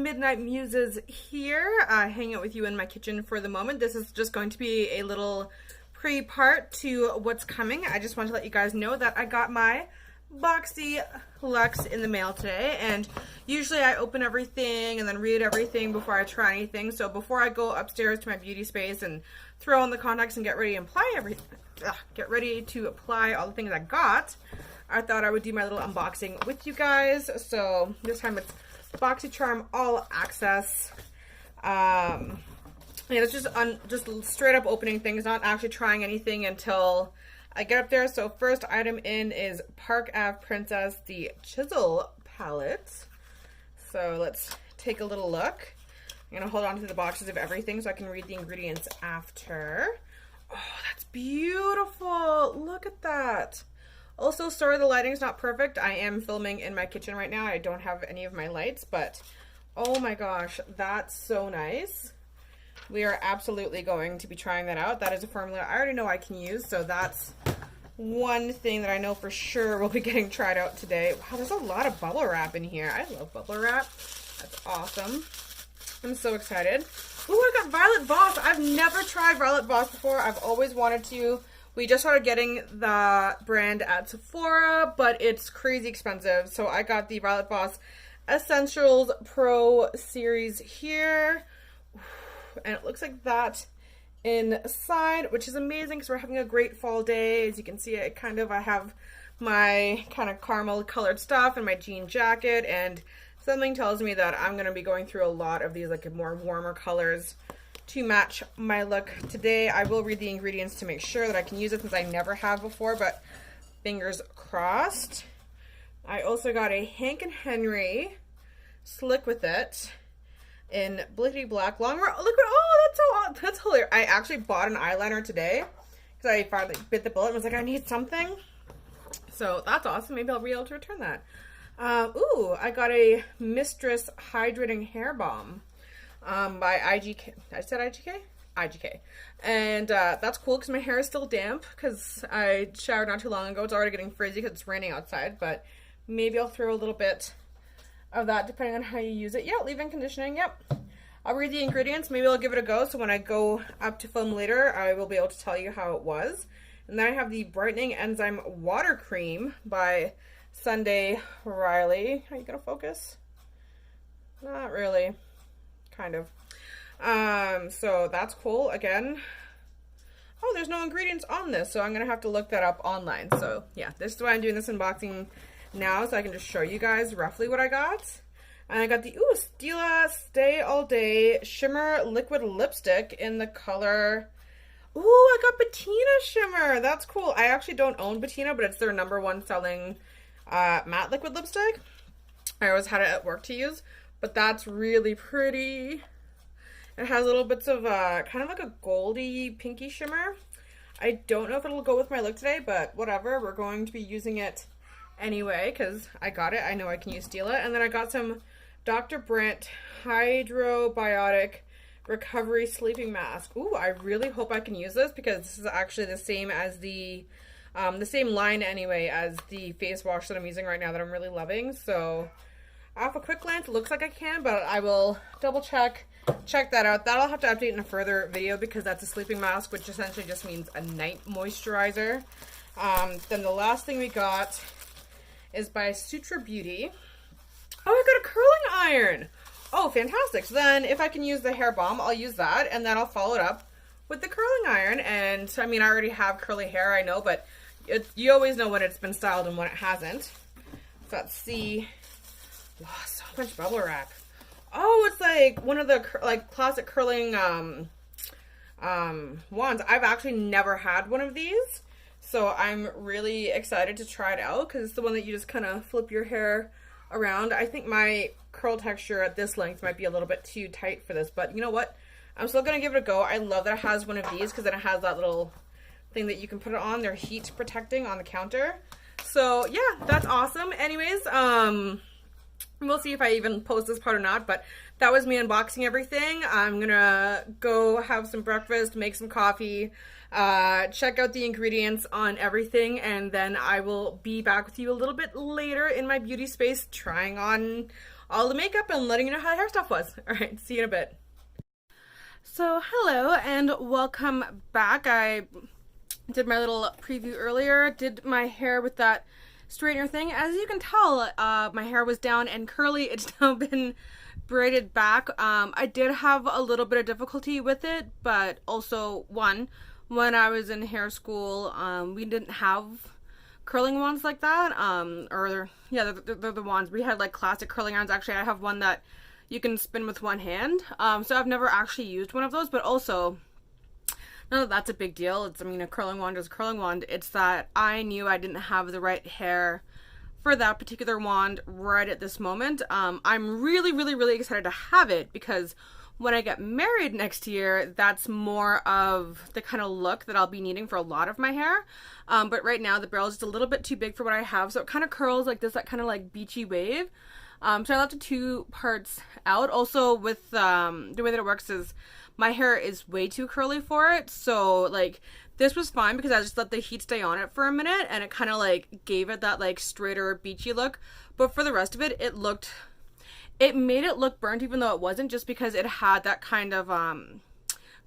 Midnight Muses here, hanging out with you in my kitchen for the moment. This is just going to be a little pre-part to what's coming. I just want to let you guys know that I got my BoxyLuxe in the mail today, and usually I open everything and then read everything before I try anything. So before I go upstairs to my beauty space and throw on the contacts and get ready to apply all the things I got, I thought I would do my little unboxing with you guys. So this time it's BoxyCharm All Access. Yeah, it's just straight up opening things, not actually trying anything until I get up there. So first item in is Park Ave Princess, the Chisel palette. So let's take a little look. I'm gonna hold on to the boxes of everything so I can read the ingredients after. Oh, that's beautiful. Look at that. Also, sorry the lighting's not perfect. I am filming in my kitchen right now. I don't have any of my lights, but oh my gosh, that's so nice. We are absolutely going to be trying that out. That is a formula I already know I can use, so that's one thing that I know for sure will be getting tried out today. Wow, there's a lot of bubble wrap in here. I love bubble wrap. That's awesome. I'm so excited. Ooh, I got Violet Voss. I've never tried Violet Voss before. I've always wanted to. We just started getting the brand at Sephora, but it's crazy expensive. So I got the Violet Voss Essentials Pro Series here. And it looks like that inside, which is amazing because we're having a great fall day. As you can see, I have my kind of caramel colored stuff and my jean jacket, and something tells me that I'm going to be going through a lot of these like more warmer colors to match my look today. I will read the ingredients to make sure that I can use it since I never have before, but fingers crossed. I also got a Hank and Henry Slick With It in Blickety Black Long Liquid. Oh, that's hilarious. I actually bought an eyeliner today because I finally bit the bullet and was like, I need something. So that's awesome. Maybe I'll be able to return that. Ooh, I got a Mistress Hydrating Hair Balm by IGK. I said IGK? IGK. And that's cool because my hair is still damp because I showered not too long ago. It's already getting frizzy because it's raining outside, but maybe I'll throw a little bit of that depending on how you use it. Yeah, leave-in conditioning. Yep. I'll read the ingredients. Maybe I'll give it a go, so when I go up to film later, I will be able to tell you how it was. And then I have the Brightening Enzyme Water Cream by Sunday Riley. Are you gonna focus? Not really. Kind of. So that's cool. Again, oh, there's no ingredients on this, so I'm gonna have to look that up online. So yeah, this is why I'm doing this unboxing now, so I can just show you guys roughly what I got. And I got the Stila Stay All Day Shimmer Liquid Lipstick in the color. Ooh, I got Bettina Shimmer. That's cool. I actually don't own Bettina, but it's their #1 selling matte liquid lipstick. I always had it at work to use, but that's really pretty. It has little bits of kind of like a goldy pinky shimmer. I don't know if it'll go with my look today, but whatever. We're going to be using it anyway because I got it. I know I can use Stila. And then I got some Dr. Brandt Hydrobiotic Recovery Sleeping Mask. Ooh, I really hope I can use this because this is actually the same as the same line anyway as the face wash that I'm using right now that I'm really loving. So off a quick glance, it looks like I can, but I will double check that out. That I'll have to update in a further video because that's a sleeping mask, which essentially just means a night moisturizer. Then the last thing we got is by Sutra Beauty. Oh, I got a curling iron. Oh, fantastic. So then if I can use the hair balm, I'll use that, and then I'll follow it up with the curling iron. And I mean, I already have curly hair, I know, but you always know when it's been styled and when it hasn't. So let's see. Wow, so much bubble wrap. Oh, it's like one of the classic curling wands. I've actually never had one of these, so I'm really excited to try it out because it's the one that you just kind of flip your hair around. I think my curl texture at this length might be a little bit too tight for this, but you know what? I'm still gonna give it a go. I love that it has one of these because then it has that little thing that you can put it on. They're heat protecting on the counter. So yeah, that's awesome. Anyways, we'll see if I even post this part or not, but that was me unboxing everything. I'm gonna go have some breakfast, make some coffee, check out the ingredients on everything, and then I will be back with you a little bit later in my beauty space trying on all the makeup and letting you know how the hair stuff was. All right, see you in a bit. So hello and welcome back. I did my little preview earlier, did my hair with that straightener thing. As you can tell, my hair was down and curly. It's now been braided back. I did have a little bit of difficulty with it, but also when I was in hair school, we didn't have curling wands like that. They're the wands. We had like classic curling irons. Actually, I have one that you can spin with one hand. So I've never actually used one of those, but also, not that that's a big deal. A curling wand is a curling wand. It's that I knew I didn't have the right hair for that particular wand right at this moment. I'm really, really, really excited to have it because when I get married next year, that's more of the kind of look that I'll be needing for a lot of my hair. But right now the barrel is just a little bit too big for what I have, so it kind of curls like this, that kind of like beachy wave. So I left the two parts out. Also with the way that it works is my hair is way too curly for it, so like this was fine because I just let the heat stay on it for a minute and it kind of like gave it that like straighter beachy look. But for the rest of it, it made it look burnt even though it wasn't, just because it had that kind of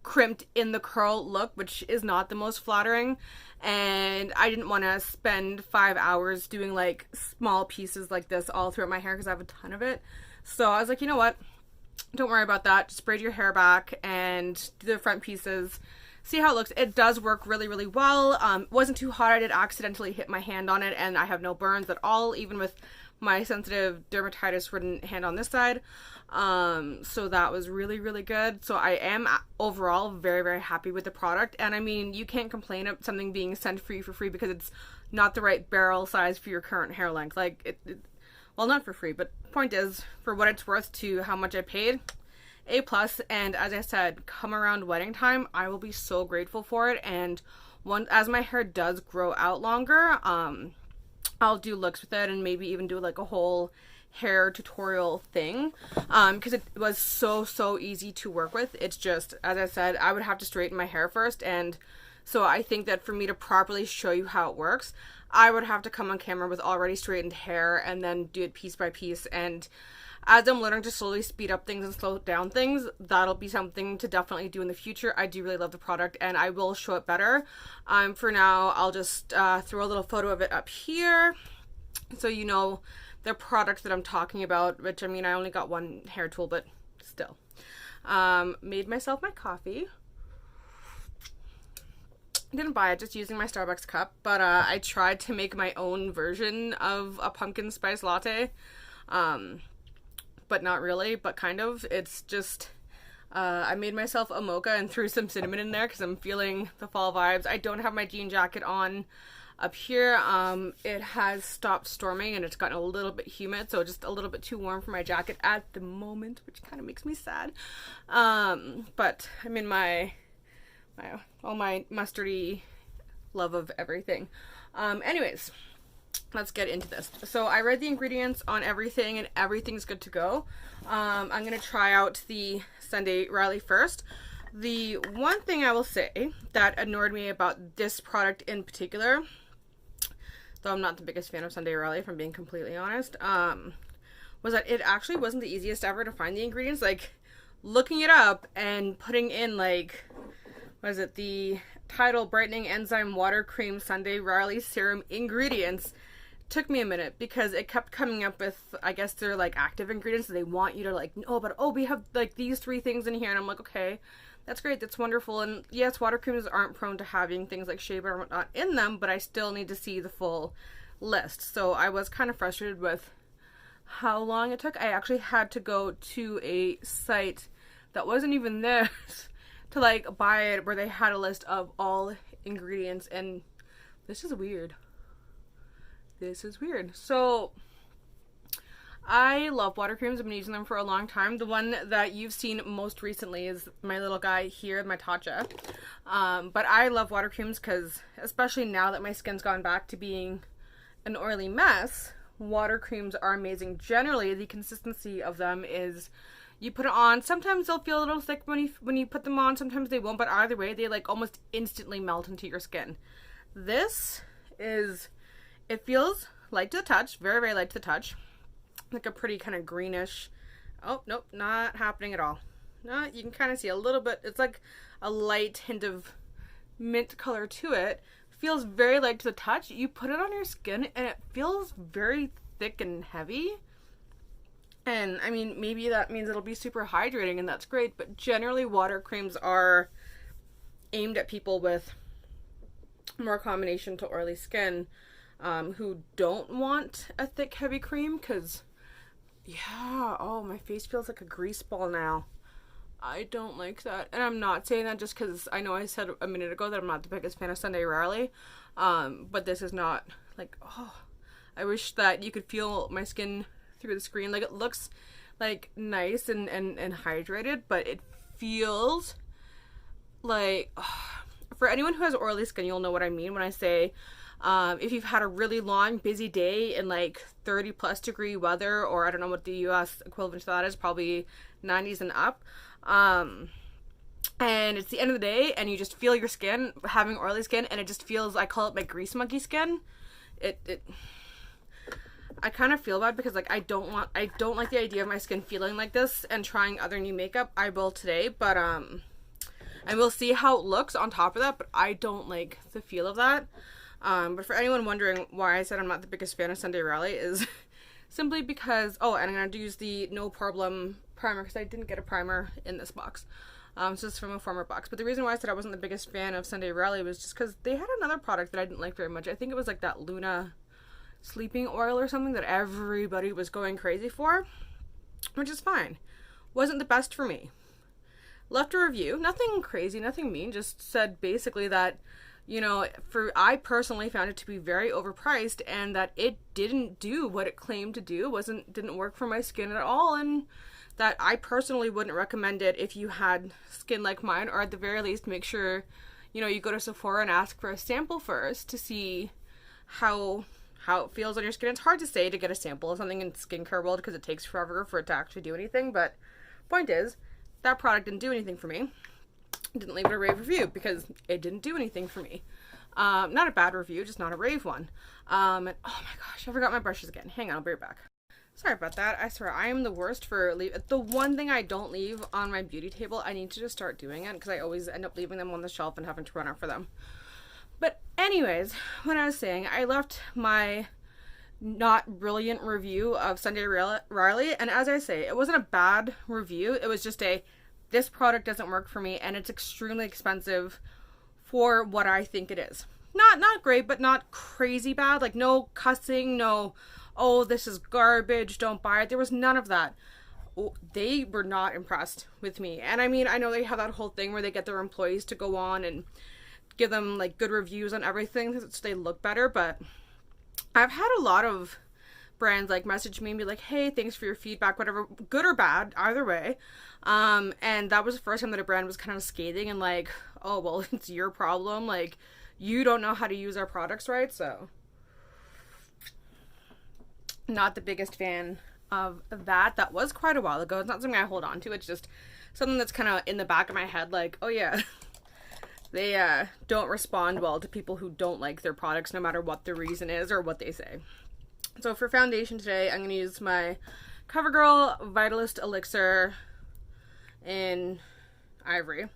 crimped in the curl look, which is not the most flattering. And I didn't want to spend 5 hours doing like small pieces like this all throughout my hair because I have a ton of it. So I was like, you know what? Don't worry about that. Just braid your hair back and do the front pieces. See how it looks. It does work really, really well. It wasn't too hot. I did accidentally hit my hand on it and I have no burns at all, even with my sensitive dermatitis ridden hand on this side. So that was really, really good. So I am overall very, very happy with the product. And I mean, you can't complain of something being sent for you for free because it's not the right barrel size for your current hair length. Like well, not for free, but point is, for what it's worth to how much I paid, A+. And as I said, come around wedding time, I will be so grateful for it. And as my hair does grow out longer, I'll do looks with it and maybe even do like a whole hair tutorial thing, because it was so easy to work with. It's just, as I said, I would have to straighten my hair first, and so I think that for me to properly show you how it works, I would have to come on camera with already straightened hair and then do it piece by piece. And as I'm learning to slowly speed up things and slow down things, that'll be something to definitely do in the future. I do really love the product and I will show it better. For now, I'll just throw a little photo of it up here so you know the product that I'm talking about, which I mean, I only got one hair tool, but still. Made myself my coffee. Didn't buy it, just using my Starbucks cup, but I tried to make my own version of a pumpkin spice latte. But not really, but kind of. It's just, I made myself a mocha and threw some cinnamon in there because I'm feeling the fall vibes. I don't have my jean jacket on up here. It has stopped storming and it's gotten a little bit humid, so just a little bit too warm for my jacket at the moment, which kind of makes me sad. But I'm in my mustardy love of everything. Anyways, let's get into this. So I read the ingredients on everything and everything's good to go. I'm going to try out the Sunday Riley first. The one thing I will say that annoyed me about this product in particular, though I'm not the biggest fan of Sunday Riley if I'm being completely honest, was that it actually wasn't the easiest ever to find the ingredients. Like, looking it up and putting in like, what is it, the Tidal Brightening Enzyme Water Cream Sunday Riley Serum ingredients took me a minute because it kept coming up with, I guess they're like active ingredients, so they want you to like, we have like these 3 things in here, and I'm like, okay, that's great, that's wonderful. And yes, water creams aren't prone to having things like shea butter or whatnot in them, but I still need to see the full list. So I was kind of frustrated with how long it took. I actually had to go to a site that wasn't even there to like buy it, where they had a list of all ingredients, and this is weird. This is weird. So I love water creams. I've been using them for a long time. The one that you've seen most recently is my little guy here, my Tatcha. But I love water creams because, especially now that my skin's gone back to being an oily mess, water creams are amazing. Generally, the consistency of them is, you put it on, sometimes they'll feel a little thick when you put them on, sometimes they won't, but either way, they like almost instantly melt into your skin. This is, it feels light to the touch, very, very light to the touch. like a pretty kind of greenish. Oh, nope, not happening at all. No, you can kind of see a little bit. It's like a light hint of mint color to it. Feels very light to the touch. You put it on your skin and it feels very thick and heavy. And I mean, maybe that means it'll be super hydrating and that's great, but generally water creams are aimed at people with more combination to oily skin, who don't want a thick, heavy cream, because, yeah, oh, my face feels like a grease ball now. I don't like that. And I'm not saying that just because I know I said a minute ago that I'm not the biggest fan of Sunday Riley, but this is not, like, oh, I wish that you could feel my skin through the screen. Like, it looks, like, nice and hydrated, but it feels like, oh, for anyone who has oily skin, you'll know what I mean when I say, if you've had a really long, busy day in like 30+ degree weather, or I don't know what the US equivalent to that is, probably 90s and up, and it's the end of the day and you just feel your skin having oily skin and it just feels, I call it my grease monkey skin. I kind of feel bad because like I don't like the idea of my skin feeling like this and trying other new makeup. I will today, but and we'll see how it looks on top of that, but I don't like the feel of that. But for anyone wondering why I said I'm not the biggest fan of Sunday Riley is simply because, oh, and I'm going to use the No Problem primer because I didn't get a primer in this box. So this is from a former box. But the reason why I said I wasn't the biggest fan of Sunday Riley was just because they had another product that I didn't like very much. I think it was like that Luna sleeping oil or something that everybody was going crazy for, which is fine. Wasn't the best for me. Left a review, nothing crazy, nothing mean, just said basically that, you know, I personally found it to be very overpriced and that it didn't do what it claimed to do, didn't work for my skin at all, and that I personally wouldn't recommend it if you had skin like mine, or at the very least make sure, you know, you go to Sephora and ask for a sample first to see how it feels on your skin. It's hard to say to get a sample of something in skincare world because it takes forever for it to actually do anything, but point is, that product didn't do anything for me. Didn't leave it a rave review because it didn't do anything for me. Not a bad review, just not a rave one. And oh my gosh, I forgot my brushes again. Hang on, I'll be right back. Sorry about that. I swear, I am the worst for the one thing I don't leave on my beauty table. I need to just start doing it because I always end up leaving them on the shelf and having to run out for them. But anyways, when I was saying, I left my not brilliant review of Sunday Riley, and as I say, it wasn't a bad review. It was just this product doesn't work for me and it's extremely expensive for what I think it is. Not great, but not crazy bad. Like, no cussing, no, oh, this is garbage, don't buy it. There was none of that. They were not impressed with me. And I mean, I know they have that whole thing where they get their employees to go on and give them like good reviews on everything so they look better, but I've had a lot of brands like message me and be like, hey, thanks for your feedback, whatever, good or bad, either way. And that was the first time that a brand was kind of scathing and like, oh, well, it's your problem. Like, you don't know how to use our products right. So not the biggest fan of that. That was quite a while ago. It's not something I hold on to. It's just something that's kind of in the back of my head. Like, oh yeah, they don't respond well to people who don't like their products, no matter what the reason is or what they say. So for foundation today, I'm going to use my CoverGirl Vitalist Elixir in Ivory.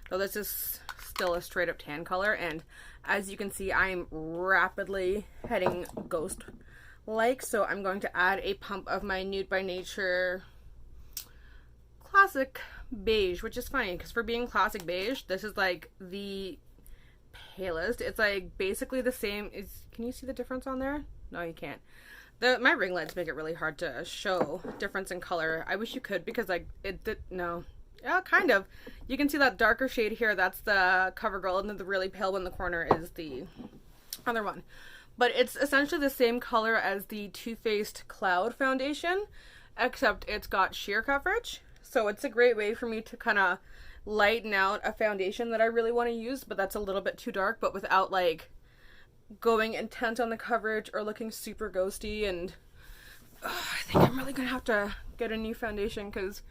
Though this is still a straight up tan color, and as you can see, I'm rapidly heading ghost-like, so I'm going to add a pump of my Nude by Nature Classic Beige, which is funny, because for being Classic Beige, this is like the palest. It's like basically the same. Can you see the difference on there? No, you can't. My ring lights make it really hard to show difference in color. I wish you could, because like no. Yeah, kind of. You can see that darker shade here. That's the CoverGirl, and then the really pale one in the corner is the other one. But it's essentially the same color as the Too Faced Cloud foundation, except it's got sheer coverage. So it's a great way for me to kind of lighten out a foundation that I really want to use, but that's a little bit too dark, but without like going intense on the coverage or looking super ghosty. And I think I'm really gonna have to get a new foundation because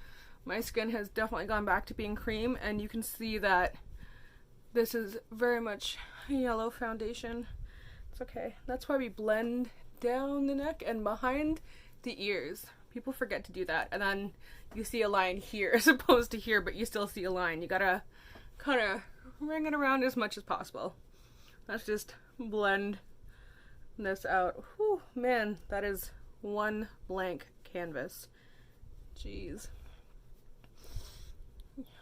my skin has definitely gone back to being cream, and you can see that this is very much a yellow foundation. It's okay. That's why we blend down the neck and behind the ears. People forget to do that, and then you see a line here as opposed to here, but you still see a line. You gotta kind of ring it around as much as possible. Let's just blend this out. Whew, man, that is one blank canvas. Jeez.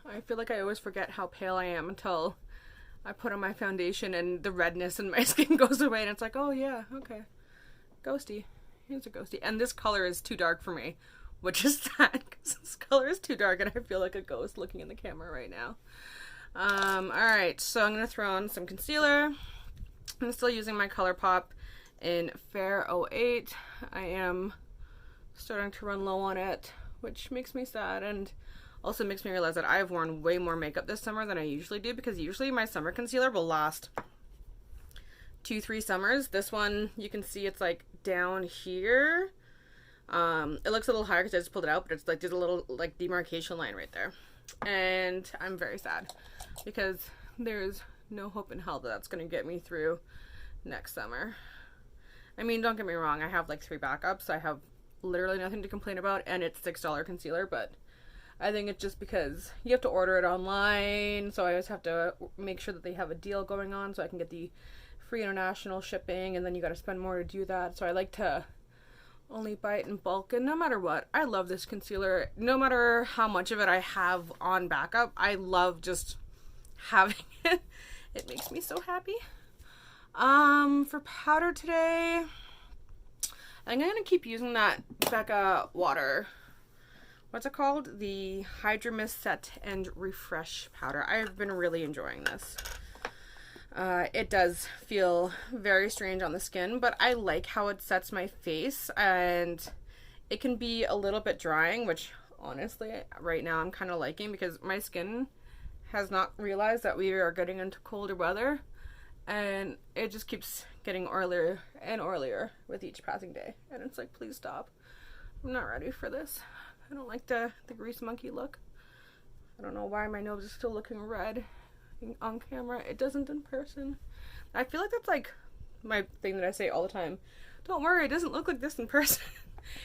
I feel like I always forget how pale I am until I put on my foundation and the redness in my skin goes away, and it's like, oh yeah, okay. Ghosty. Here's a ghosty. And this color is too dark for me, which is sad because this color is too dark and I feel like a ghost looking in the camera right now. Alright, so I'm going to throw on some concealer. I'm still using my ColourPop in Fair 08. I am starting to run low on it, which makes me sad and also makes me realize that I've worn way more makeup this summer than I usually do, because usually my summer concealer will last 2-3 summers. This one, you can see it's like down here. It looks a little higher because I just pulled it out, but it's like there's a little like demarcation line right there. And I'm very sad because there's no hope in hell that that's going to get me through next summer. I mean, don't get me wrong, I have like 3 backups. I have literally nothing to complain about, and it's $6 concealer, but I think it's just because you have to order it online, so I always have to make sure that they have a deal going on so I can get the free international shipping, and then you got to spend more to do that. So I like to only buy it in bulk, and no matter what, I love this concealer. No matter how much of it I have on backup, I love just having it. It makes me so happy. For powder today, I'm going to keep using that Becca water. What's it called? The Hydra Mist Set and Refresh powder. I've been really enjoying this. It does feel very strange on the skin, but I like how it sets my face, and it can be a little bit drying, which honestly right now I'm kind of liking, because my skin has not realized that we are getting into colder weather, and it just keeps getting oilier and oilier with each passing day, and it's like, please stop. I'm not ready for this. I don't like the grease monkey look. I don't know why my nose is still looking red on camera. It doesn't in person. I feel like that's like my thing that I say all the time. Don't worry, it doesn't look like this in person.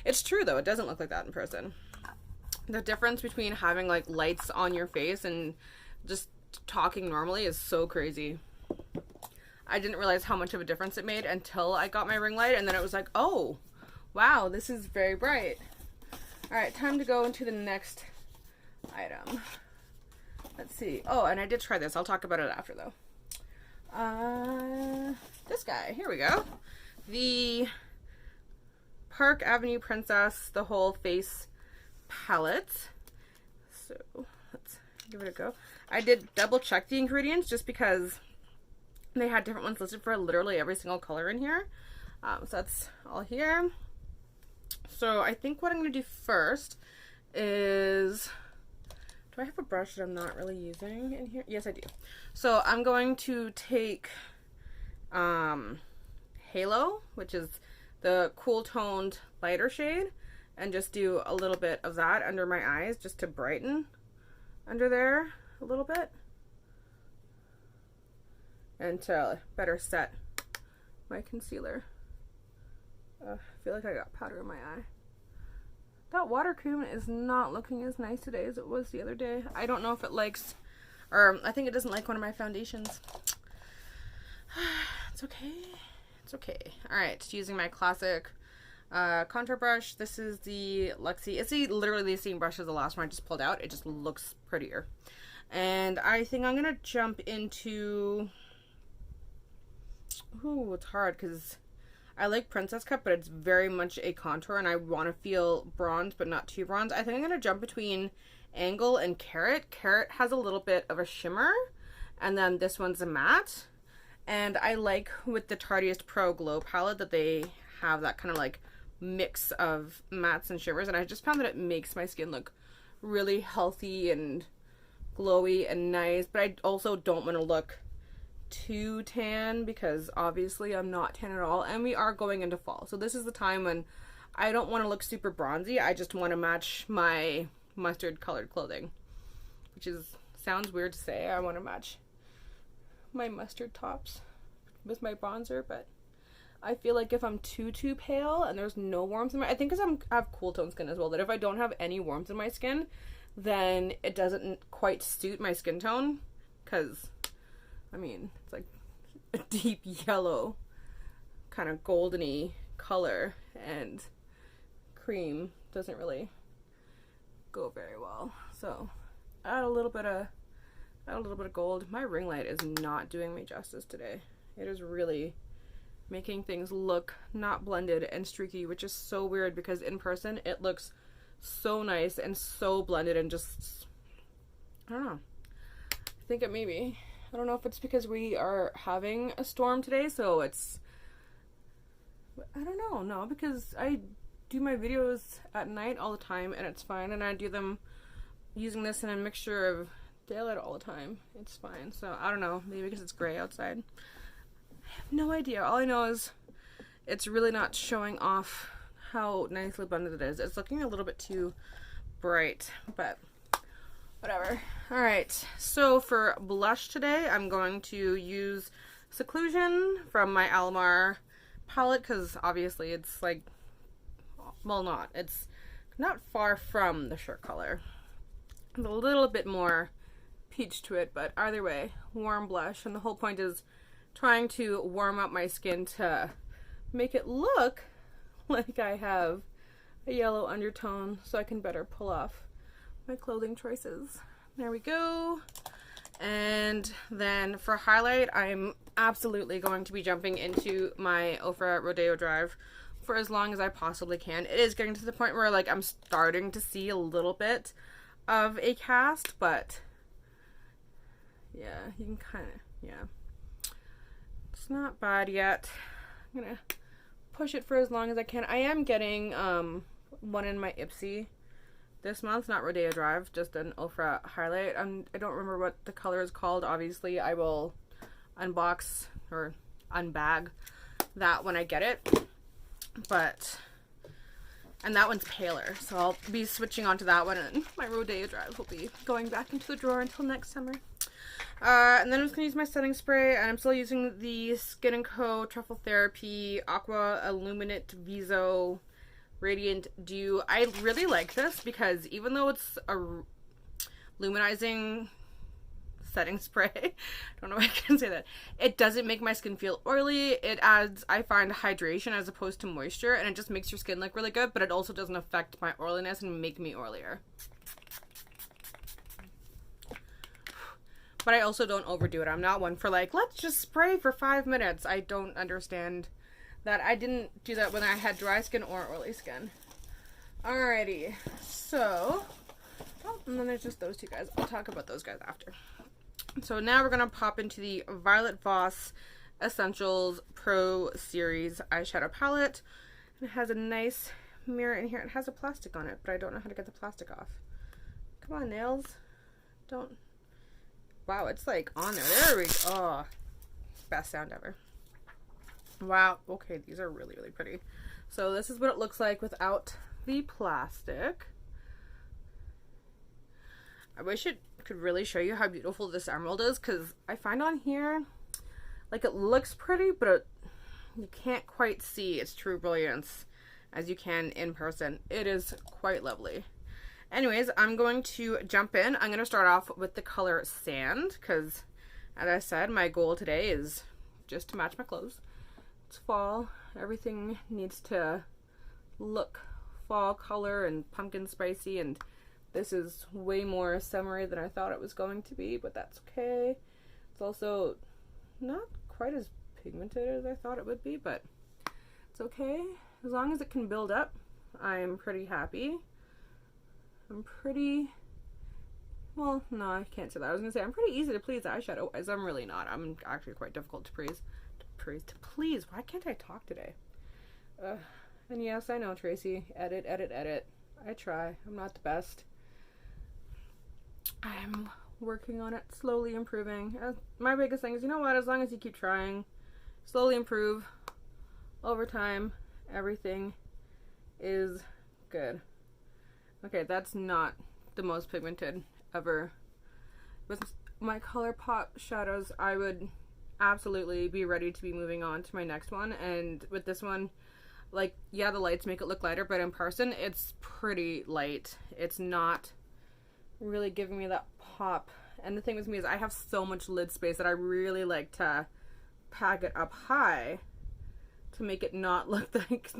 It's true though, it doesn't look like that in person. The difference between having like lights on your face and just talking normally is so crazy. I didn't realize how much of a difference it made until I got my ring light, and then it was like, oh wow, this is very bright. Alright, time to go into the next item. Let's see. Oh, and I did try this. I'll talk about it after, though. This guy. Here we go. The Park Avenue Princess, the whole face palette. So, let's give it a go. I did double check the ingredients just because they had different ones listed for literally every single color in here. So that's all here. So I think what I'm going to do first is, do I have a brush that I'm not really using in here? Yes, I do. So I'm going to take Halo, which is the cool toned lighter shade, and just do a little bit of that under my eyes just to brighten under there a little bit and to better set my concealer. I feel like I got powder in my eye. That water cream is not looking as nice today as it was the other day. I don't know if it likes, or I think it doesn't like one of my foundations. It's okay. It's okay. Alright, using my classic contour brush. This is the Luxie. It's literally the same brush as the last one I just pulled out. It just looks prettier. And I think I'm going to jump into... Ooh, it's hard because I like Princess Cut, but it's very much a contour, and I want to feel bronze, but not too bronze. I think I'm going to jump between Angle and Carrot. Carrot has a little bit of a shimmer, and then this one's a matte. And I like with the Tarteist Pro Glow palette that they have that kind of like mix of mattes and shimmers, and I just found that it makes my skin look really healthy and glowy and nice, but I also don't want to look too tan because obviously I'm not tan at all, and we are going into fall, so this is the time when I don't want to look super bronzy. I just want to match my mustard colored clothing, which sounds weird to say. I want to match my mustard tops with my bronzer, but I feel like if I'm too pale and there's no warmth in my, I think because I have cool tone skin as well, that if I don't have any warmth in my skin, then it doesn't quite suit my skin tone. Because, I mean, it's like a deep yellow, kind of goldeny color, and cream doesn't really go very well. So add a little bit of gold. My ring light is not doing me justice today. It is really making things look not blended and streaky, which is so weird because in person it looks so nice and so blended and just, I don't know. I think it maybe, I don't know if it's because we are having a storm today, so it's, I don't know, no, because I do my videos at night all the time and it's fine, and I do them using this in a mixture of daylight all the time. It's fine. So I don't know, maybe because it's gray outside. I have no idea. All I know is it's really not showing off how nicely blended it is. It's looking a little bit too bright, but whatever. Alright, so for blush today, I'm going to use Seclusion from my Eyeshadow palette, because obviously it's like, well, it's not far from the shirt color. There's a little bit more peach to it, but either way, warm blush, and the whole point is trying to warm up my skin to make it look like I have a yellow undertone so I can better pull off my clothing choices. There we go. And then for highlight, I'm absolutely going to be jumping into my Ofra Rodeo Drive for as long as I possibly can. It is getting to the point where like I'm starting to see a little bit of a cast, but yeah, you can kind of, yeah, it's not bad yet. I'm gonna push it for as long as I can. I am getting one in my Ipsy this month, not Rodeo Drive, just an Ofra highlight. I don't remember what the color is called. Obviously I will unbox or unbag that when I get it, but and that one's paler, so I'll be switching on to that one, and my Rodeo Drive will be going back into the drawer until next summer. And then I'm just going to use my setting spray, and I'm still using the Skin & Co. Truffle Therapy Aqua Illuminate Viso Radiant Dew. I really like this because even though it's a luminizing setting spray, I don't know if I can say that, it doesn't make my skin feel oily. It adds, I find, hydration as opposed to moisture, and it just makes your skin look really good, but it also doesn't affect my oiliness and make me oilier. But I also don't overdo it. I'm not one for like, let's just spray for 5 minutes. I don't understand that. I didn't do that when I had dry skin or oily skin. Alrighty, so, oh, and then there's just those two guys. I'll talk about those guys after. So now we're going to pop into the Violet Voss Essentials Pro Series eyeshadow palette. It has a nice mirror in here. It has a plastic on it, but I don't know how to get the plastic off. Come on, nails. Don't. Wow, it's like on there. There we go. Oh, best sound ever. Wow. Okay, these are really, really pretty. So this is what it looks like without the plastic. I wish it could really show you how beautiful this emerald is, because I find on here, like, it looks pretty, but you can't quite see its true brilliance as you can in person. It is quite lovely. Anyways, I'm going to jump in. I'm going to start off with the color Sand, because, as I said, my goal today is just to match my clothes. It's fall. Everything needs to look fall color and pumpkin spicy, and this is way more summery than I thought it was going to be, but that's okay. It's also not quite as pigmented as I thought it would be, but it's okay. As long as it can build up, I'm pretty happy. I'm pretty, well, no, I can't say that. I was gonna say I'm pretty easy to please eyeshadow, as I'm really not. I'm actually quite difficult to please. Why can't I talk today? And yes, I know, Tracy. Edit. I try. I'm not the best. I'm working on it, slowly improving. My biggest thing is, you know what, as long as you keep trying, slowly improve, over time, everything is good. Okay, that's not the most pigmented ever. With my ColourPop shadows, I would absolutely be ready to be moving on to my next one. And with this one, like, yeah, the lights make it look lighter, but in person it's pretty light. It's not really giving me that pop. And the thing with me is I have so much lid space that I really like to pack it up high to make it not look like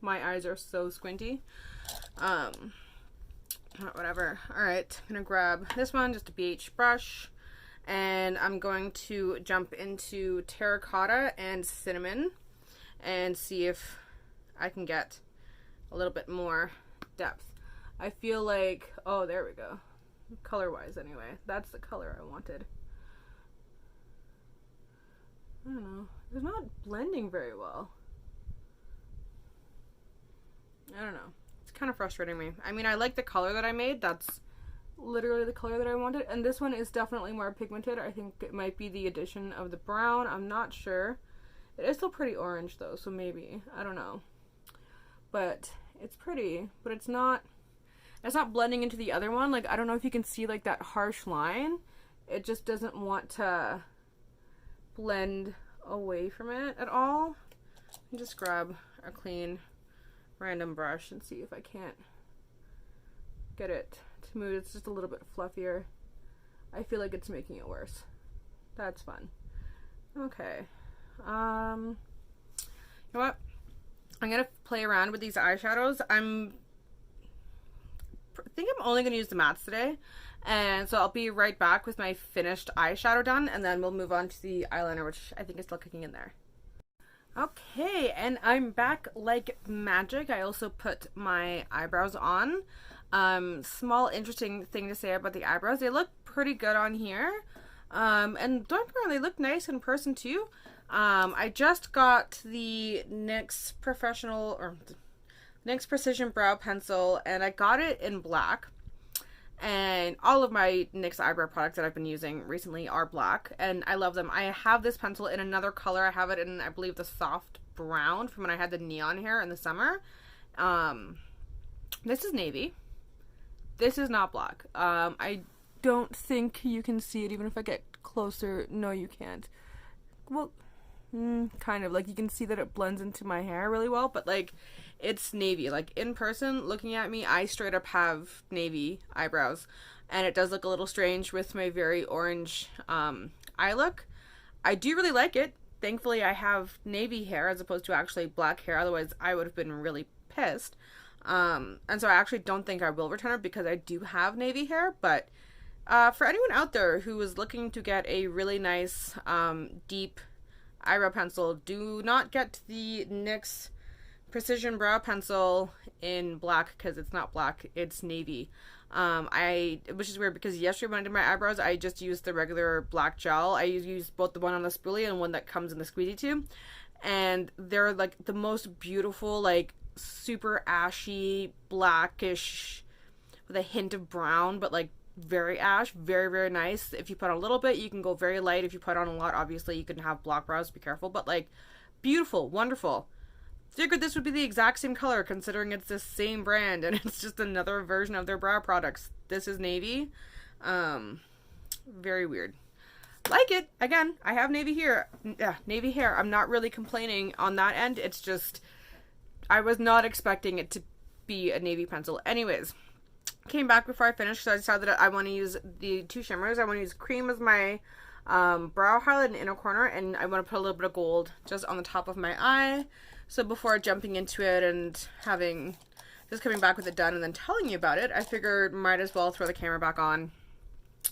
my eyes are so squinty. Whatever. Alright, I'm gonna grab this one, just a BH brush, and I'm going to jump into terracotta and cinnamon and see if I can get a little bit more depth. I feel like, oh, there we go. Color wise anyway, that's the color I wanted. I don't know, it's not blending very well. I don't know, it's kind of frustrating me. I mean, I like the color that I made. That's literally the color that I wanted, and this one is definitely more pigmented. I think it might be the addition of the brown. I'm not sure. It is still pretty orange though, so maybe, I don't know, but it's pretty, but it's not blending into the other one. Like, I don't know if you can see like that harsh line. It just doesn't want to blend away from it at all. And just grab a clean random brush and see if I can't get it to move. It's just a little bit fluffier. I feel like it's making it worse. That's fun. Okay. You know what? I'm gonna play around with these eyeshadows. I think I'm only going to use the mattes today, and so I'll be right back with my finished eyeshadow done, and then we'll move on to the eyeliner, which I think is still cooking in there. Okay, and I'm back like magic. I also put my eyebrows on. Small interesting thing to say about the eyebrows, they look pretty good on here, and don't get me wrong, they look nice in person too. I just got the NYX Professional, or NYX Precision Brow Pencil, and I got it in black. And all of my NYX eyebrow products that I've been using recently are black, and I love them. I have this pencil in another color. I have it in, I believe, the soft brown from when I had the neon hair in the summer. This is navy. This is not black. I don't think you can see it even if I get closer. No, you can't. Well, kind of. Like, you can see that it blends into my hair really well, but like, it's navy. Like, in person, looking at me, I straight up have navy eyebrows, and it does look a little strange with my very orange eye look. I do really like it. Thankfully, I have navy hair as opposed to actually black hair, otherwise I would have been really pissed. And so I actually don't think I will return it because I do have navy hair, but for anyone out there who is looking to get a really nice deep eyebrow pencil, do not get the NYX Precision Brow Pencil in black, because it's not black, it's navy. Which is weird because yesterday when I did my eyebrows, I just used the regular black gel. I used both the one on the spoolie and one that comes in the squeezy tube, and they're like the most beautiful, like super ashy, blackish with a hint of brown, but like very ash, very, very nice. If you put on a little bit, you can go very light. If you put on a lot, obviously you can have block brows, be careful, but like beautiful, wonderful. Figured this would be the exact same color considering it's the same brand and it's just another version of their brow products. This is navy. Very weird. Like it. Again, I have navy hair. Navy hair. I'm not really complaining on that end. It's just, I was not expecting it to be a navy pencil. Anyways, came back before I finished, so I decided that I want to use the two shimmers. I want to use cream as my brow highlight in the inner corner, and I want to put a little bit of gold just on the top of my eye. So before jumping into it and just coming back with it done and then telling you about it, I figured might as well throw the camera back on,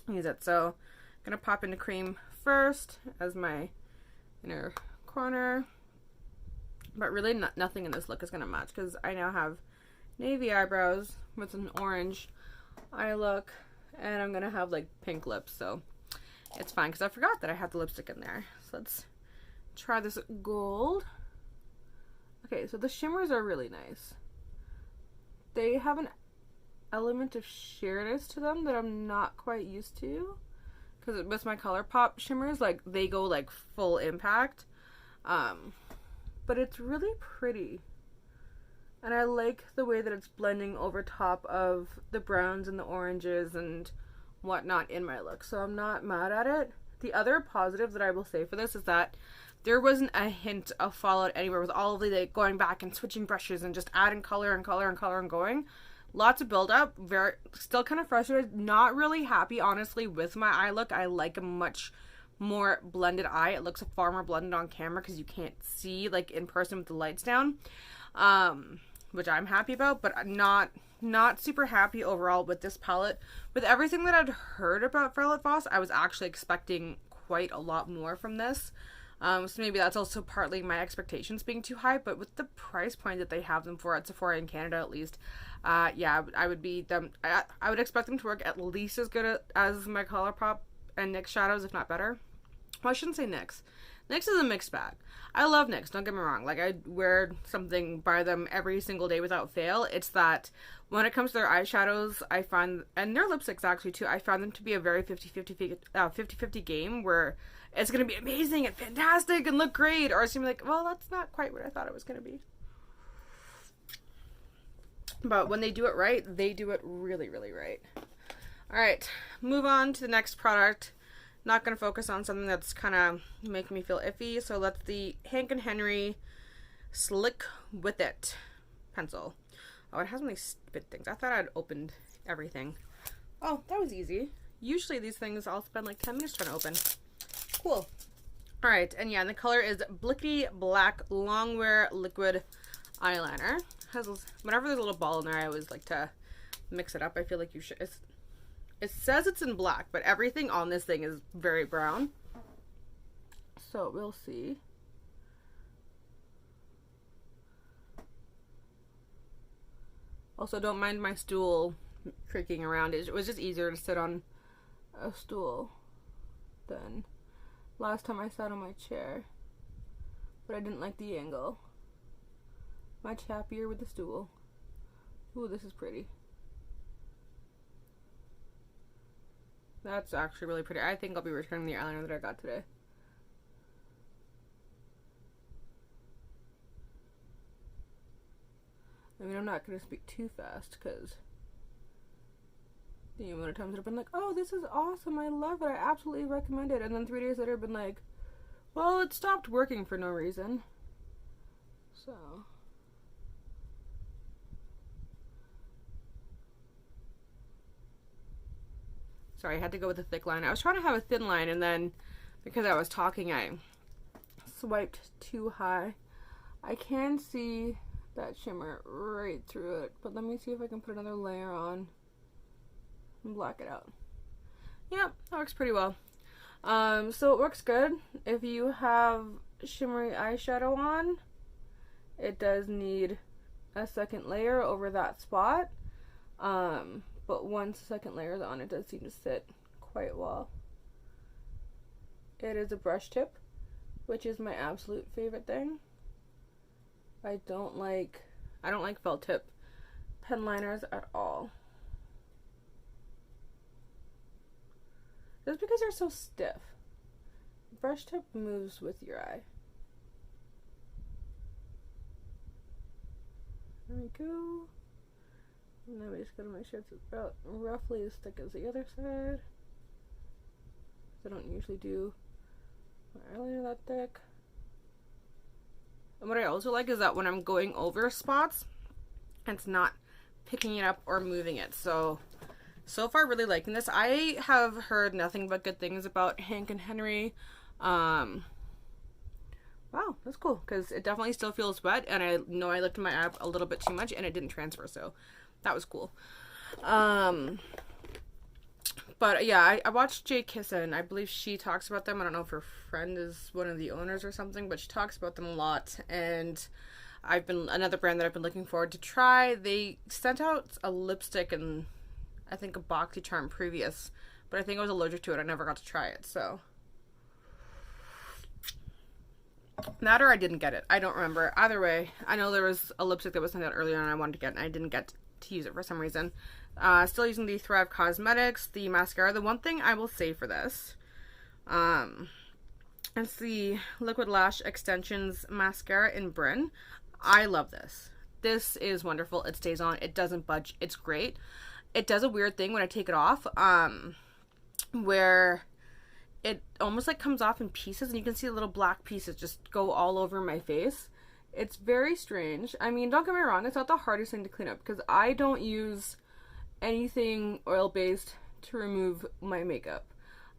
use it. So I'm going to pop into cream first as my inner corner. But really nothing in this look is going to match because I now have navy eyebrows with an orange eye look, and I'm going to have like pink lips. So it's fine because I forgot that I had the lipstick in there. So let's try this gold. Okay, so the shimmers are really nice. They have an element of sheerness to them that I'm not quite used to. Because with my ColourPop shimmers, like, they go, like, full impact. But it's really pretty. And I like the way that it's blending over top of the browns and the oranges and whatnot in my look. So I'm not mad at it. The other positive that I will say for this is that there wasn't a hint of fallout anywhere with all of the like, going back and switching brushes and just adding color and color and color and going. Lots of buildup. Very still kind of frustrated. Not really happy, honestly, with my eye look. I like a much more blended eye. It looks far more blended on camera because you can't see like in person with the lights down, which I'm happy about, but not super happy overall with this palette. With everything that I'd heard about Violet Voss, I was actually expecting quite a lot more from this. So maybe that's also partly my expectations being too high, but with the price point that they have them for at Sephora in Canada, at least, yeah, I would expect them to work at least as good as my ColourPop and NYX shadows, if not better. Well, I shouldn't say NYX. NYX is a mixed bag. I love NYX, don't get me wrong. Like, I wear something by them every single day without fail. It's that when it comes to their eyeshadows, I find, and their lipsticks actually too, I found them to be a very 50-50 game where it's going to be amazing and fantastic and look great, or it's going to be like, well, that's not quite what I thought it was going to be. But when they do it right, they do it really, really right. All right, move on to the next product. Not going to focus on something that's kind of making me feel iffy. So that's the Hank & Henry Slick With It pencil. Oh, it has many stupid things. I thought I'd opened everything. Oh, that was easy. Usually these things I'll spend like 10 minutes trying to open. Cool. All right, and yeah, and the color is Blickety Black Longwear Liquid Eyeliner. Whenever there's a little ball in there, I always like to mix it up. I feel like you should. It says it's in black, but everything on this thing is very brown. So we'll see. Also, don't mind my stool creaking around. It was just easier to sit on a stool than last time I sat on my chair. But I didn't like the angle. Much happier with the stool. Ooh, this is pretty. That's actually really pretty. I think I'll be returning the eyeliner that I got today. I mean, I'm not going to speak too fast because the amount of times that I've been like, oh, this is awesome, I love it, I absolutely recommend it. And then 3 days later I've been like, well, it stopped working for no reason. So... Sorry, I had to go with a thick line. I was trying to have a thin line, and then because I was talking, I swiped too high. I can see that shimmer right through it, but let me see if I can put another layer on and black it out. Yep, that works pretty well. So it works good. If you have shimmery eyeshadow on, it does need a second layer over that spot. But once the second layer is on, it does seem to sit quite well. It is a brush tip, which is my absolute favorite thing. I don't like felt tip pen liners at all. Just because they're so stiff. Brush tip moves with your eye. There we go. And then we just gotta make sure it's about roughly as thick as the other side. I don't usually do my eyeliner that thick. And what I also like is that when I'm going over spots, it's not picking it up or moving it. So far really liking this. I have heard nothing but good things about Hank & Henry. Wow, that's cool because it definitely still feels wet, and I know I lifted my eye up a little bit too much and it didn't transfer, so that was cool. But yeah, I watched Jay Kissin. I believe she talks about them. I don't know if her friend is one of the owners or something, but she talks about them a lot. And another brand that I've been looking forward to try. They sent out a lipstick and I think a BoxyCharm previous, but I think I was allergic to it. I never got to try it, so. That or I didn't get it. I don't remember. Either way, I know there was a lipstick that was sent out earlier and I wanted to get it and I didn't get to use it for some reason. Still using the Thrive Cosmetics, the mascara. The one thing I will say for this, it's the Liquid Lash Extensions Mascara in Bryn. I love this. This is wonderful. It stays on. It doesn't budge. It's great. It does a weird thing when I take it off, where it almost like comes off in pieces, and you can see the little black pieces just go all over my face. It's very strange. I mean, don't get me wrong, it's not the hardest thing to clean up because I don't use anything oil-based to remove my makeup.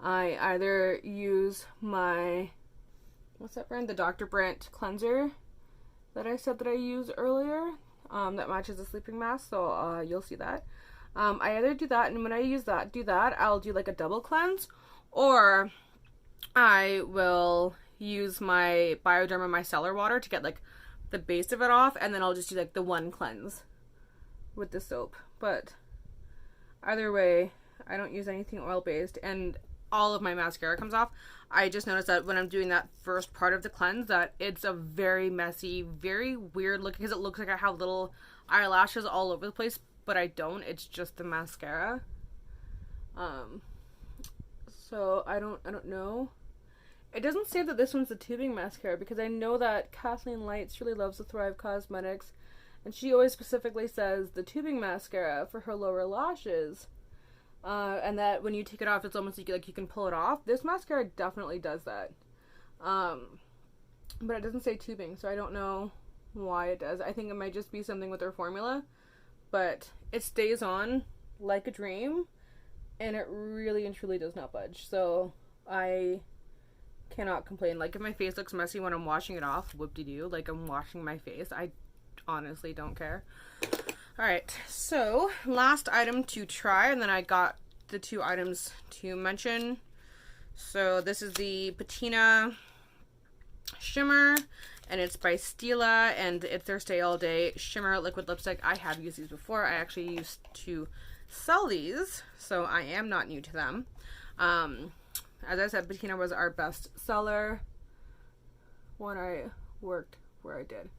I either use my, what's that brand? The Dr. Brandt cleanser that I said that I used earlier, that matches the sleeping mask, so you'll see that. I either do that, and when I do that, I'll do like a double cleanse, or I will use my Bioderma micellar water to get like the base of it off, and then I'll just do like the one cleanse with the soap. But either way, I don't use anything oil-based, and all of my mascara comes off. I just noticed that when I'm doing that first part of the cleanse that it's a very messy, very weird look, because it looks like I have little eyelashes all over the place, but I don't. It's just the mascara. So I don't know. It doesn't say that this one's the tubing mascara, because I know that Kathleen Lights really loves the Thrive Cosmetics, and she always specifically says the tubing mascara for her lower lashes. And that when you take it off, it's almost like you can pull it off. This mascara definitely does that. But it doesn't say tubing, so I don't know why it does. I think it might just be something with their formula, but it stays on like a dream, and it really and truly does not budge. So I cannot complain. Like, if my face looks messy when I'm washing it off, whoop-de-doo, like I'm washing my face. I honestly don't care. Alright, so last item to try, and then I got the 2 items to mention. So this is the Patina Shimmer, and it's by Stila, and it's their Stay All Day Shimmer Liquid Lipstick. I have used these before. I actually used to sell these, so I am not new to them. As I said, Patina was our best seller when I worked where I did.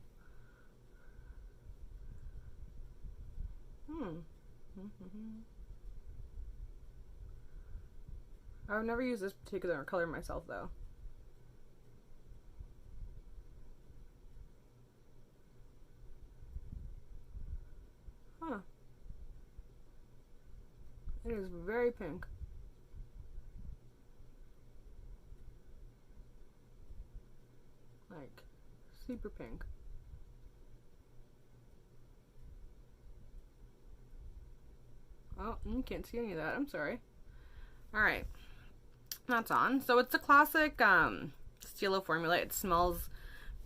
I would never use this particular color myself, though. Huh. It is very pink. Like, super pink. Oh, you can't see any of that. I'm sorry. Alright. That's on. So it's the classic Stila formula. It smells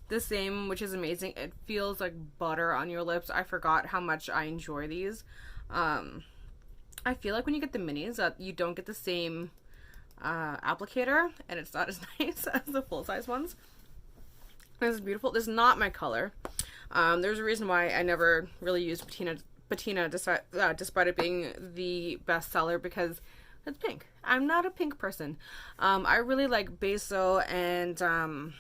the same, which is amazing. It feels like butter on your lips. I forgot how much I enjoy these. I feel like when you get the minis that you don't get the same applicator, and it's not as nice as the full-size ones. This is beautiful. This is not my color. There's a reason why I never really used Patina despite it being the best seller, because it's pink. I'm not a pink person. I really like Beso and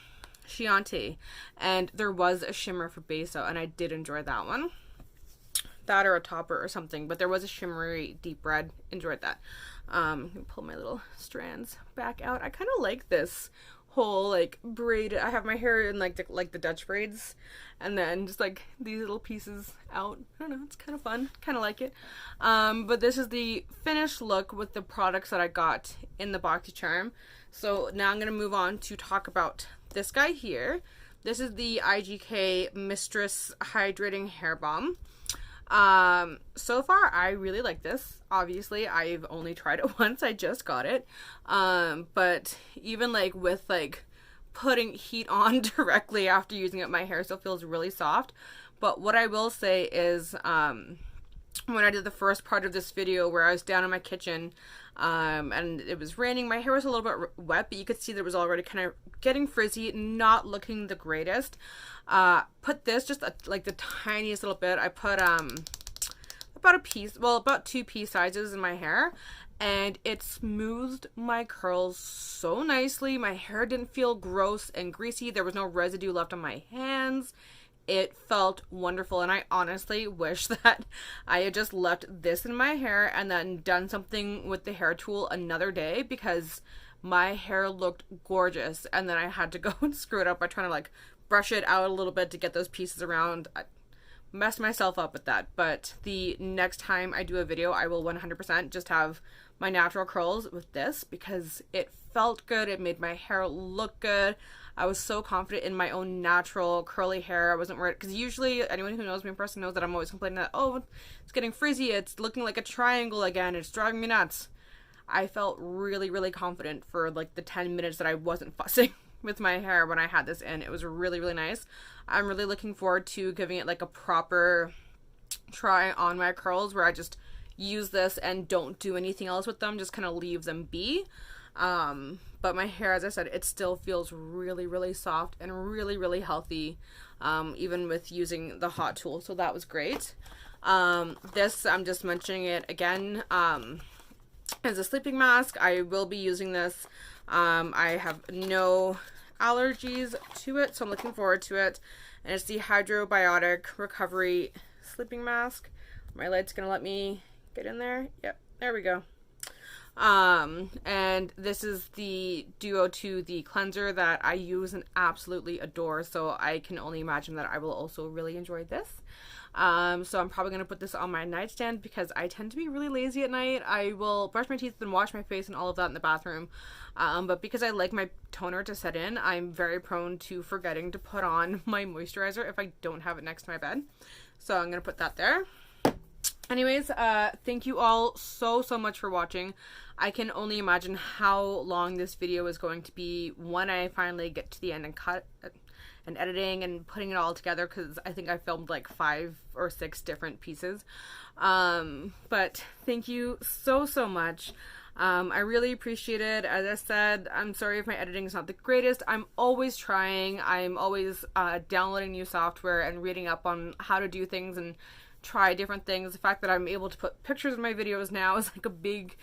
Chianti, and there was a shimmer for Beso, and I did enjoy that one. That or a topper or something, but there was a shimmery deep red. Enjoyed that. Let me pull my little strands back out. I kind of like this whole like braid. I have my hair in like the Dutch braids, and then just like these little pieces out. I don't know, it's kind of fun. Kind of like it. But this is the finished look with the products that I got in the BoxyCharm. So now I'm gonna move on to talk about this guy here. This is the IGK Mistress Hydrating Hair Balm. So far I really like this. Obviously I've only tried it once. I just got it. But even like with like putting heat on directly after using it, my hair still feels really soft. But what I will say is when I did the first part of this video where I was down in my kitchen and it was raining, my hair was a little bit wet, but you could see that it was already kind of getting frizzy, not looking the greatest. Put this just like the tiniest little bit. I put about 2 pea sizes in my hair, and it smoothed my curls so nicely. My hair didn't feel gross and greasy. There was no residue left on my hands. It felt wonderful, and I honestly wish that I had just left this in my hair and then done something with the hair tool another day, because my hair looked gorgeous, and then I had to go and screw it up by trying to like brush it out a little bit to get those pieces around. messed myself up with that. But the next time I do a video, I will 100% just have my natural curls with this, because it felt good. It made my hair look good. I was so confident in my own natural curly hair. I wasn't worried, because usually anyone who knows me in person knows that I'm always complaining that, oh, it's getting frizzy, it's looking like a triangle again, it's driving me nuts. I felt really, really confident for like the 10 minutes that I wasn't fussing with my hair when I had this in. It was really, really nice. I'm really looking forward to giving it like a proper try on my curls, where I just use this and don't do anything else with them, just kind of leave them be. But my hair, as I said, it still feels really, really soft and really, really healthy, even with using the hot tool. So that was great. This, I'm just mentioning it again, as a sleeping mask. I will be using this. I have no allergies to it, so I'm looking forward to it. And it's the Hydrobiotic Recovery Sleeping Mask. My light's gonna let me get in there. Yep, there we go. And this is the duo to the cleanser that I use and absolutely adore, so I can only imagine that I will also really enjoy this. So I'm probably going to put this on my nightstand, because I tend to be really lazy at night. I will brush my teeth and wash my face and all of that in the bathroom. But because I like my toner to set in, I'm very prone to forgetting to put on my moisturizer if I don't have it next to my bed. So I'm going to put that there. Anyways, thank you all so much for watching. I can only imagine how long this video is going to be when I finally get to the end and cut and editing and putting it all together, because I think I filmed like 5 or 6 different pieces. But thank you so much. I really appreciate it. As I said, I'm sorry if my editing is not the greatest. I'm always trying. I'm always downloading new software and reading up on how to do things and try different things. The fact that I'm able to put pictures in my videos now is like a big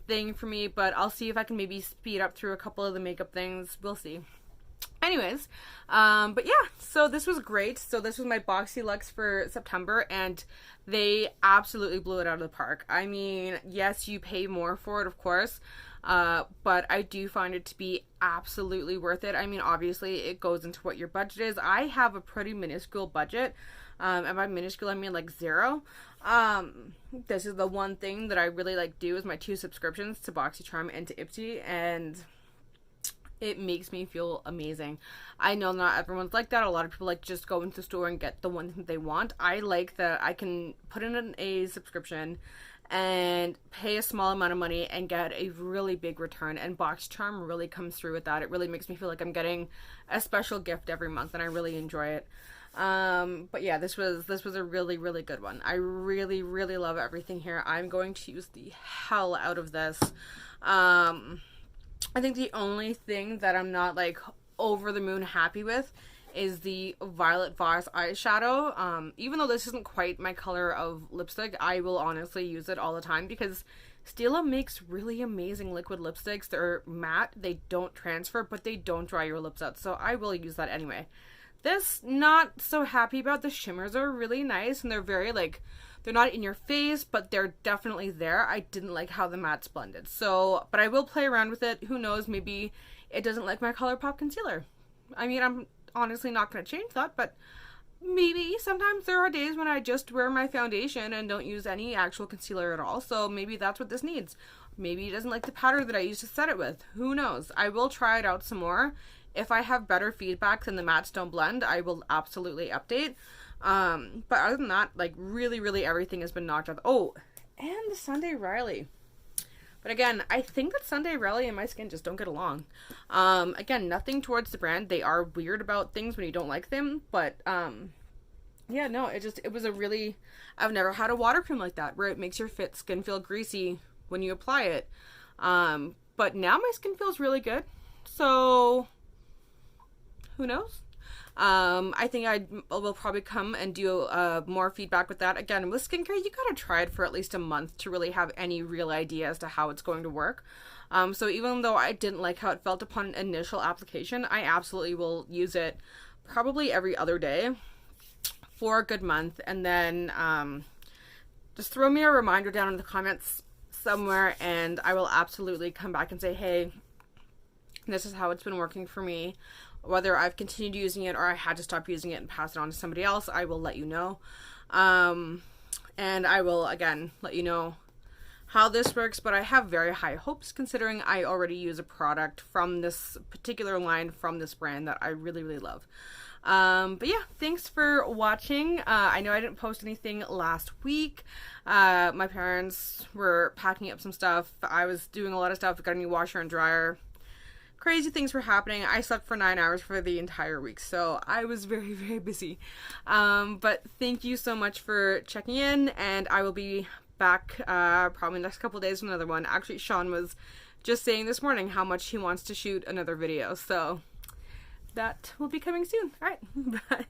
thing for me, but I'll see if I can maybe speed up through a couple of the makeup things. We'll see. Anyways, but yeah, so this was great. So this was my BoxyLuxe for September, and they absolutely blew it out of the park. I mean, yes, you pay more for it, of course, but I do find it to be absolutely worth it. I mean, obviously it goes into what your budget is. I have a pretty minuscule budget, and by minuscule I mean like 0. This is the one thing that I really like do, is my 2 subscriptions to BoxyCharm and to Ipsy, and it makes me feel amazing. I know not everyone's like that. A lot of people like just go into the store and get the one thing they want. I like that I can put in a subscription and pay a small amount of money and get a really big return, and BoxyCharm really comes through with that. It really makes me feel like I'm getting a special gift every month, and I really enjoy it. But yeah, this was a really good one. I really love everything here. I'm going to use the hell out of this. I think the only thing that I'm not like over the moon happy with is the Violet Voss eyeshadow. Even though this isn't quite my color of lipstick, I will honestly use it all the time, because Stila makes really amazing liquid lipsticks. They're matte, they don't transfer, but they don't dry your lips out, so I will use that anyway. This, not so happy about. The shimmers are really nice, and they're very like, they're not in your face, but they're definitely there. I didn't like how the mattes blended. So, but I will play around with it. Who knows, maybe it doesn't like my ColourPop concealer. I mean, I'm honestly not going to change that, but maybe sometimes there are days when I just wear my foundation and don't use any actual concealer at all. So maybe that's what this needs. Maybe it doesn't like the powder that I used to set it with. Who knows? I will try it out some more. If I have better feedback than the mattes don't blend, I will absolutely update. But other than that, like really everything has been knocked off. Oh, and the Sunday Riley. But again, I think that Sunday Riley and my skin just don't get along. Again, nothing towards the brand. They are weird about things when you don't like them, but yeah, no, it was a really, I've never had a water cream like that where it makes your skin feel greasy when you apply it. But now my skin feels really good. So who knows? I think I will probably come and do more feedback with that. Again, with skincare, you gotta try it for at least a month to really have any real idea as to how it's going to work. So even though I didn't like how it felt upon initial application, I absolutely will use it probably every other day for a good month, and then just throw me a reminder down in the comments somewhere, and I will absolutely come back and say, hey, this is how it's been working for me. Whether I've continued using it or I had to stop using it and pass it on to somebody else, I will let you know. And I will, again, let you know how this works, but I have very high hopes considering I already use a product from this particular line from this brand that I really, really love. But yeah, thanks for watching. I know I didn't post anything last week. My parents were packing up some stuff. I was doing a lot of stuff, got a new washer and dryer. Crazy things were happening. I slept for 9 hours for the entire week, so I was very, very busy. But thank you so much for checking in, and I will be back probably next couple days with another one. Actually, Sean was just saying this morning how much he wants to shoot another video, so that will be coming soon. All right, bye.